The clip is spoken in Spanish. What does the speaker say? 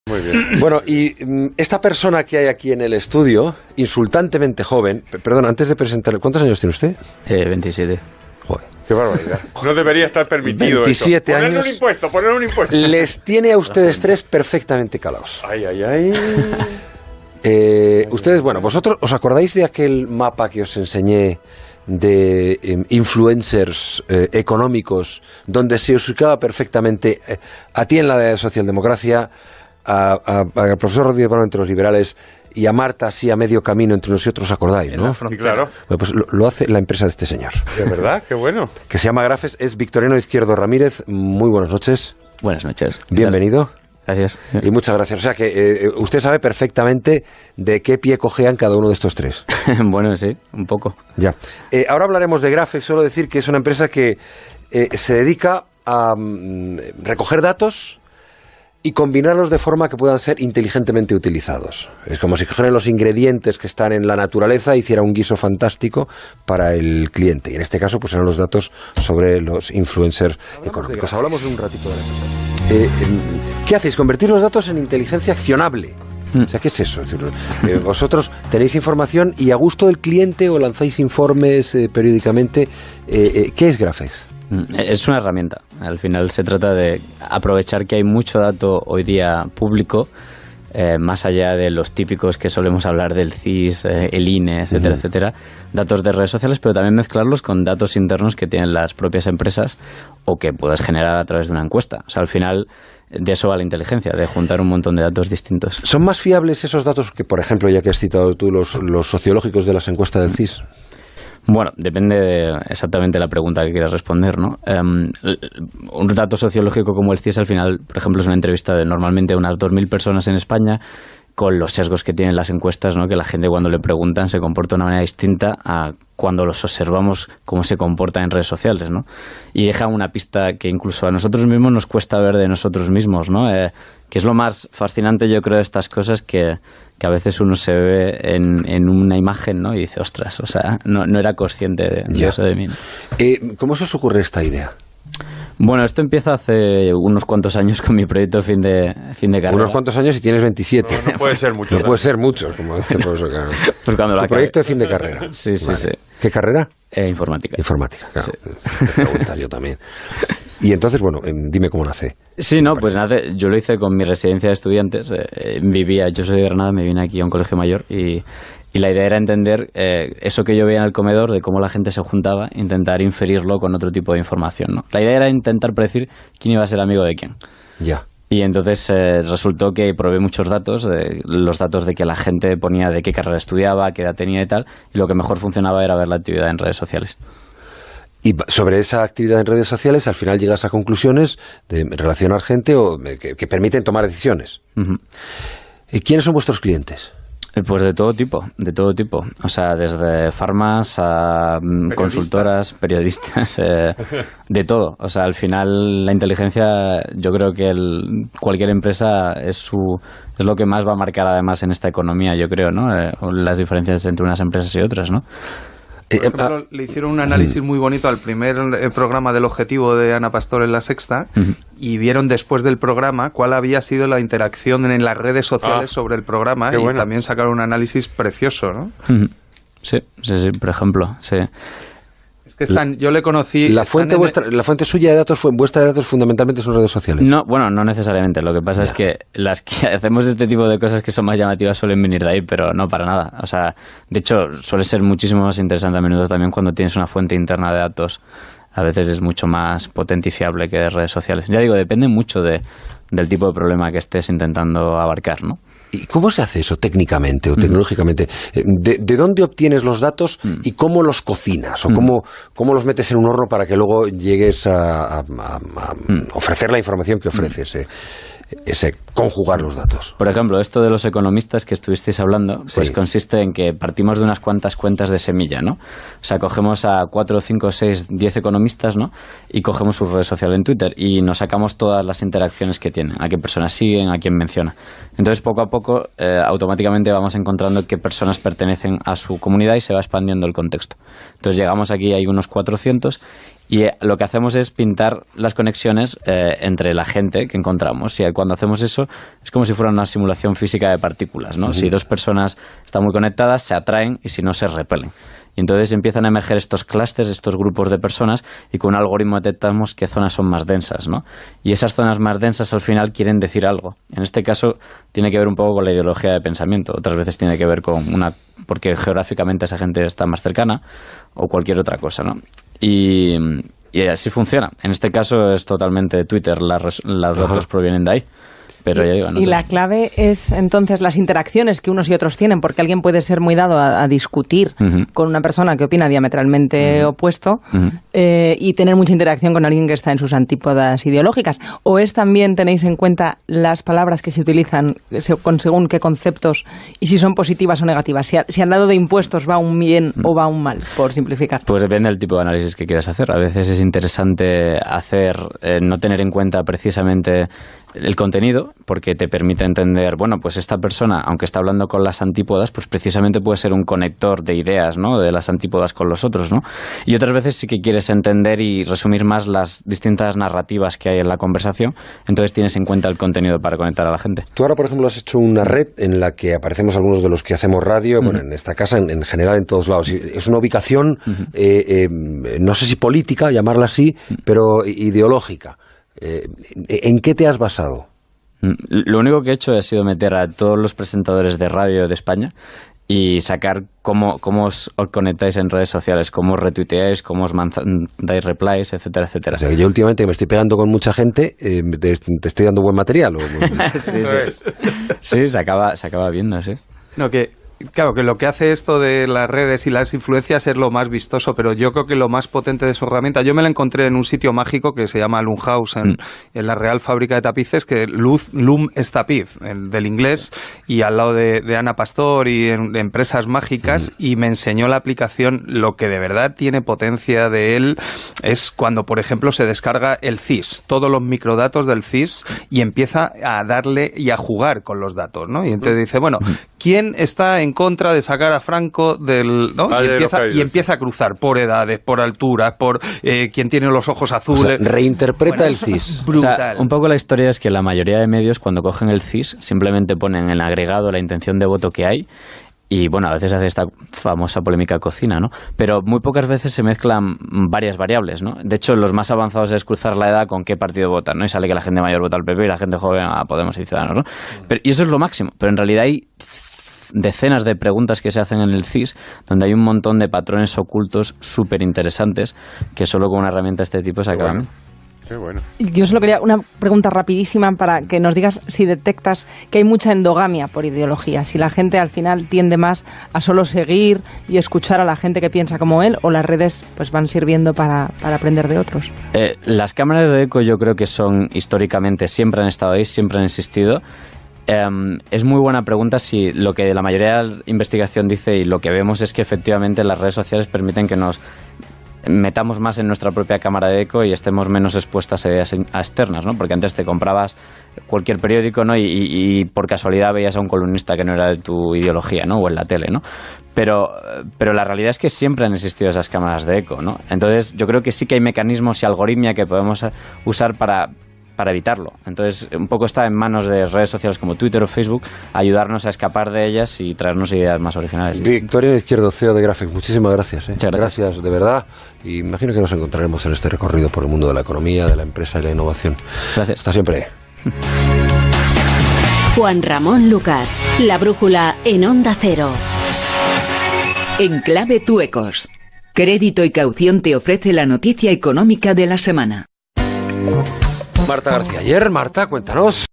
Muy bien. Bueno, y esta persona que hay aquí en el estudio, insultantemente joven, perdón, antes de presentarle, ¿cuántos años tiene usted? 27. Joder. Qué barbaridad. No debería estar permitido 27 eso. años. Ponerle un impuesto. Les tiene a ustedes tres perfectamente calados. Ay, ay, ay. Ustedes, bueno, vosotros os acordáis de aquel mapa que os enseñé de influencers económicos, donde se os ubicaba perfectamente a ti en la socialdemocracia, al profesor Rodríguez Brown entre los liberales y a Marta así a medio camino entre unos y otros, acordáis, ¿no? Sí, claro. Bueno, pues lo hace la empresa de este señor. ¿De verdad? Qué bueno. Que se llama Grafes, es Victoriano Izquierdo Ramírez. Muy buenas noches. Buenas noches. Bienvenido. Gracias. Y muchas gracias. O sea que usted sabe perfectamente de qué pie cojean cada uno de estos tres. Bueno, sí, un poco. Ya. Ahora hablaremos de Grafex, solo decir que es una empresa que se dedica a recoger datos y combinarlos de forma que puedan ser inteligentemente utilizados. Es como si cogieran los ingredientes que están en la naturaleza e hiciera un guiso fantástico para el cliente. Y en este caso, pues serán los datos sobre los influencers económicos. Hablamos de un ratito de la empresa. ¿Qué hacéis? Convertir los datos en inteligencia accionable. O sea, ¿qué es eso? Es decir, vosotros tenéis información y a gusto del cliente o lanzáis informes periódicamente. ¿Qué es Grafex? Es una herramienta. Al final se trata de aprovechar que hay mucho dato hoy día público, más allá de los típicos que solemos hablar del CIS, el INE, etcétera, etcétera, datos de redes sociales, pero también mezclarlos con datos internos que tienen las propias empresas o que puedes generar a través de una encuesta. O sea, al final de eso va la inteligencia, de juntar un montón de datos distintos. ¿Son más fiables esos datos que, por ejemplo, ya que has citado tú, los sociológicos de las encuestas del CIS? Bueno, depende de exactamente la pregunta que quieras responder, ¿no? Un dato sociológico como el CIS al final, por ejemplo, es una entrevista de normalmente unas 2.000 personas en España, con los sesgos que tienen las encuestas, ¿no? Que la gente cuando le preguntan se comporta de una manera distinta a cuando los observamos cómo se comporta en redes sociales, ¿no? Y deja una pista que incluso a nosotros mismos nos cuesta ver de nosotros mismos, ¿no? Que es lo más fascinante, yo creo, de estas cosas, que a veces uno se ve en una imagen, ¿no? Y dice, ostras, o sea, no era consciente de eso de mí, ¿no? ¿Cómo se os ocurre esta idea? Bueno, esto empieza hace unos cuantos años con mi proyecto fin de carrera. Unos cuantos años y tienes 27. No puede ser mucho. No puede ser mucho, como dice el profesor Cano. Pues cuando tu proyecto de fin de carrera. Sí, sí, Vale. sí. ¿Qué carrera? Informática. Informática, claro. Sí. Te preguntar yo también. Y entonces, bueno, dime cómo nace. Sí, no, pues nace, yo lo hice con mi residencia de estudiantes. Yo soy de Granada, me vine aquí a un colegio mayor y la idea era entender eso que yo veía en el comedor, de cómo la gente se juntaba, intentar inferirlo con otro tipo de información, ¿no? La idea era intentar predecir quién iba a ser amigo de quién. Ya. Y entonces resultó que probé muchos datos, los datos de que la gente ponía de qué carrera estudiaba, qué edad tenía y tal, y lo que mejor funcionaba era ver la actividad en redes sociales. Y sobre esa actividad en redes sociales, al final llegas a conclusiones de relacionar gente o que permiten tomar decisiones. Uh-huh. ¿Y quiénes son vuestros clientes? Pues de todo tipo. O sea, desde farmas a consultoras, periodistas, de todo. O sea, al final la inteligencia, yo creo que cualquier empresa es lo que más va a marcar además en esta economía, yo creo, ¿no? Las diferencias entre unas empresas y otras, ¿no? Por ejemplo, le hicieron un análisis muy bonito al primer programa del Objetivo de Ana Pastor en La Sexta, y vieron después del programa cuál había sido la interacción en las redes sociales sobre el programa, y también sacaron un análisis precioso, ¿no? Sí, por ejemplo, sí. Es que yo le conocí... La fuente suya de datos, vuestra de datos fundamentalmente son redes sociales. No, bueno, no necesariamente. Lo que pasa es que las que hacemos este tipo de cosas que son más llamativas suelen venir de ahí, pero no para nada. O sea, de hecho, suele ser muchísimo más interesante a menudo también cuando tienes una fuente interna de datos. A veces es mucho más potente y fiable que de redes sociales. Ya digo, depende mucho del tipo de problema que estés intentando abarcar, ¿no? ¿Y cómo se hace eso técnicamente o tecnológicamente? ¿De dónde obtienes los datos y cómo los cocinas? ¿O cómo los metes en un horno para que luego llegues a ofrecer la información que ofreces? Ese conjugar los datos. Por ejemplo, esto de los economistas que estuvisteis hablando, pues consiste en que partimos de unas cuantas cuentas de semilla, ¿no? O sea, cogemos a 4, 5, 6, 10 economistas, ¿no? Y cogemos su red social en Twitter y nos sacamos todas las interacciones que tienen, a qué personas siguen, a quién menciona. Entonces, poco a poco, automáticamente vamos encontrando qué personas pertenecen a su comunidad y se va expandiendo el contexto. Entonces, llegamos aquí, hay unos 400, Y lo que hacemos es pintar las conexiones entre la gente que encontramos. Y cuando hacemos eso, es como si fuera una simulación física de partículas, ¿no? Si dos personas están muy conectadas, se atraen, y si no, se repelen. Y entonces empiezan a emerger estos clústeres, estos grupos de personas, y con un algoritmo detectamos qué zonas son más densas, ¿no? Y esas zonas más densas al final quieren decir algo. En este caso tiene que ver un poco con la ideología de pensamiento. Otras veces tiene que ver con porque geográficamente esa gente está más cercana, o cualquier otra cosa, ¿no? Y así funciona. En este caso es totalmente Twitter, los datos provienen de ahí. Pero ya digo, y la clave es entonces las interacciones que unos y otros tienen, porque alguien puede ser muy dado a discutir con una persona que opina diametralmente opuesto y tener mucha interacción con alguien que está en sus antípodas ideológicas. ¿O es también, tenéis en cuenta las palabras que se utilizan según qué conceptos y si son positivas o negativas? Si al lado de impuestos va un bien o va un mal, por simplificar. Pues depende del tipo de análisis que quieras hacer. A veces es interesante no tener en cuenta precisamente el contenido, porque te permite entender, bueno, pues esta persona, aunque está hablando con las antípodas, pues precisamente puede ser un conector de ideas, ¿no? De las antípodas con los otros, ¿no? Y otras veces sí que quieres entender y resumir más las distintas narrativas que hay en la conversación, entonces tienes en cuenta el contenido para conectar a la gente. Tú ahora, por ejemplo, has hecho una red en la que aparecemos algunos de los que hacemos radio, bueno, en esta casa, en general, en todos lados. Es una ubicación, no sé si política, llamarla así, pero ideológica. ¿En qué te has basado? Lo único que he hecho ha sido meter a todos los presentadores de radio de España y sacar cómo os conectáis en redes sociales, cómo os retuiteáis, cómo os dais replies, etcétera, etcétera. O sea, que yo últimamente me estoy pegando con mucha gente, te estoy dando buen material. Sí, se acaba viendo, sí. No, claro, que lo que hace esto de las redes y las influencias es lo más vistoso, pero yo creo que lo más potente de su herramienta, yo me la encontré en un sitio mágico que se llama Lumhaus, en la Real Fábrica de Tapices, que Lum es tapiz, del inglés, y al lado de Ana Pastor y de empresas mágicas, y me enseñó la aplicación. Lo que de verdad tiene potencia de él es cuando, por ejemplo, se descarga el CIS, todos los microdatos del CIS, y empieza a darle y a jugar con los datos, ¿no? Y entonces dice, bueno, ¿quién está en contra de sacar a Franco del...? ¿no? Y empieza a cruzar por edades, por alturas, por quién tiene los ojos azules. O sea, reinterpreta el CIS. Brutal. O sea, un poco la historia es que la mayoría de medios, cuando cogen el CIS, simplemente ponen en agregado la intención de voto que hay. Y bueno, a veces hace esta famosa polémica cocina, ¿no? Pero muy pocas veces se mezclan varias variables, ¿no? De hecho, los más avanzados es cruzar la edad con qué partido votan, ¿no? Y sale que la gente mayor vota al PP y la gente joven a Podemos y Ciudadanos, ¿no? Y eso es lo máximo. Pero en realidad hay decenas de preguntas que se hacen en el CIS donde hay un montón de patrones ocultos súper interesantes que solo con una herramienta de este tipo se acaban. Qué bueno. Yo solo quería una pregunta rapidísima para que nos digas si detectas que hay mucha endogamia por ideología, si la gente al final tiende más a solo seguir y escuchar a la gente que piensa como él, o las redes pues van sirviendo para aprender de otros. Las cámaras de eco yo creo que son históricamente, siempre han estado ahí, siempre han existido. Es muy buena pregunta si lo que la mayoría de la investigación dice y lo que vemos es que efectivamente las redes sociales permiten que nos metamos más en nuestra propia cámara de eco y estemos menos expuestas a ideas externas, ¿no? Porque antes te comprabas cualquier periódico, ¿no? Y por casualidad veías a un columnista que no era de tu ideología, ¿no? O en la tele, ¿no? Pero la realidad es que siempre han existido esas cámaras de eco, ¿no? Entonces yo creo que sí que hay mecanismos y algoritmia que podemos usar para evitarlo. Entonces, un poco está en manos de redes sociales como Twitter o Facebook ayudarnos a escapar de ellas y traernos ideas más originales. Victoria Izquierdo, CEO de Graphic, muchísimas gracias. Muchas gracias, de verdad. Y imagino que nos encontraremos en este recorrido por el mundo de la economía, de la empresa y la innovación. Gracias. Hasta siempre. Juan Ramón Lucas, La Brújula en Onda Cero. En Clave Tuecos. Crédito y Caución te ofrece la noticia económica de la semana. Marta García. Ayer, Marta, cuéntanos.